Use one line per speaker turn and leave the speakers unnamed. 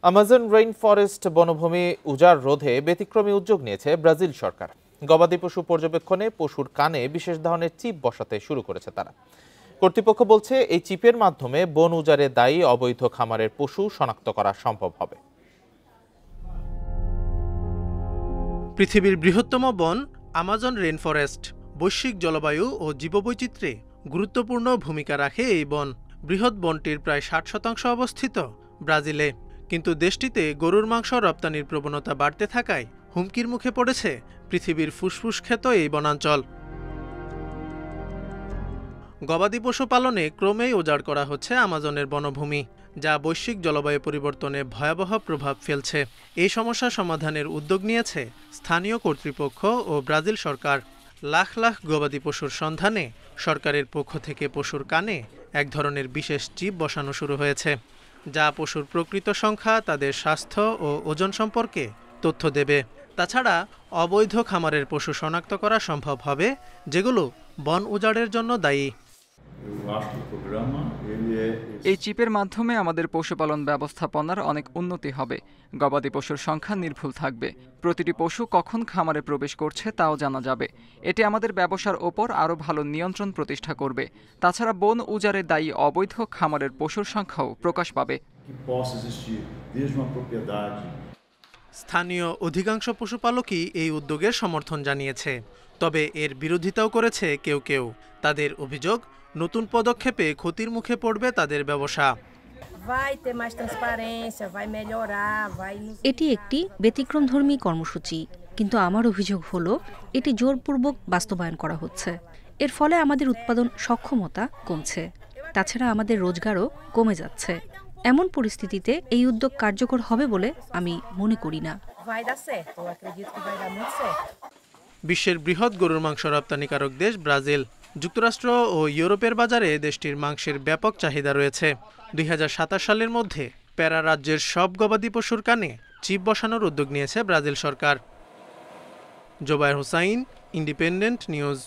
Amazon rain forest বনভূমি উজাড় রোধে ব্যতিক্রমী উদ্যোগ নিয়েছে ব্রাজিল সরকার। গবাদি পশু পর্যবেক্ষণে পশুর কানে বিশেষ ধরনের চিপ বসাতে শুরু করেছে তারা। কর্তৃপক্ষ বলছে এই চিপের মাধ্যমে বন উজাড়ে দায়ী অবৈধ খামারের পশু শনাক্ত করা সম্ভব হবে।
পৃথিবীর বৃহত্তম বন আমাজন রেইন ফরেস্ট বৈশ্বিক জলবায়ু ও জীববৈচিত্র্যে গুরুত্বপূর্ণ ভূমিকা রাখে। এই বন বৃহৎ বনটির প্রায় 60% অবস্থিত ব্রাজিলে, কিন্তু দেশটিতে গরুর মাংস রপ্তানির প্রবণতা বাড়তে থাকায় হুমকির মুখে পড়েছে পৃথিবীর ফুসফুস খ্যাত এই বনাঞ্চল। গবাদি পশু পালনে ক্রমেই উজাড় করা হচ্ছে আমাজনের বনভূমি, যা বৈশ্বিক জলবায়ু পরিবর্তনে ভয়াবহ প্রভাব ফেলছে। এই সমস্যা সমাধানের উদ্যোগ নিয়েছে স্থানীয় কর্তৃপক্ষ ও ব্রাজিল সরকার। লাখ লাখ গবাদি পশুর সন্ধানে সরকারের পক্ষ থেকে পশুর কানে এক ধরনের বিশেষ চিপ বসানো শুরু হয়েছে, যা পশুর প্রকৃত সংখ্যা, তাদের স্বাস্থ্য ও ওজন সম্পর্কে তথ্য দেবে। তাছাড়া অবৈধ খামারের পশু শনাক্ত করা সম্ভব হবে, যেগুলো বন উজাড়ের জন্য দায়ী।
এই চিপের মাধ্যমে আমাদের পশুপালন ব্যবস্থাপনার অনেক উন্নতি হবে। গবাদি পশুর সংখ্যা নির্ভুল থাকবে, প্রতিটি পশু কখন খামারে প্রবেশ করছে তাও জানা যাবে। এটি আমাদের ব্যবসার ওপর আরও ভালো নিয়ন্ত্রণ প্রতিষ্ঠা করবে। তাছাড়া বন উজাড়ে দায়ী অবৈধ খামারের পশুর সংখ্যাও প্রকাশ পাবে।
স্থানীয় অধিকাংশ পশুপালকই এই উদ্যোগের সমর্থন জানিয়েছে, তবে এর বিরোধিতাও করেছে কেউ কেউ। তাদের অভিযোগ, নতুন পদক্ষেপে ক্ষতির মুখে পড়বে তাদের ব্যবসা।
এটি একটি ব্যতিক্রমধর্মী কর্মসূচি, কিন্তু আমার অভিযোগ হলো এটি জোরপূর্বক বাস্তবায়ন করা হচ্ছে। এর ফলে আমাদের উৎপাদন সক্ষমতা কমছে, তাছাড়া আমাদের রোজগারও কমে যাচ্ছে। এমন পরিস্থিতিতে এই উদ্যোগ কার্যকর হবে বলে আমি মনে করি না।
বিশ্বের বৃহৎ গরুর মাংস রপ্তানিকারক দেশ ব্রাজিল। যুক্তরাষ্ট্র ও ইউরোপের বাজারে দেশটির মাংসের ব্যাপক চাহিদা রয়েছে। 2027 সালের মধ্যে প্যারা রাজ্যের সব গবাদি পশুর কানে চিপ বসানোর উদ্যোগ নিয়েছে ব্রাজিল সরকার। Zobayer Hossain, Independent news.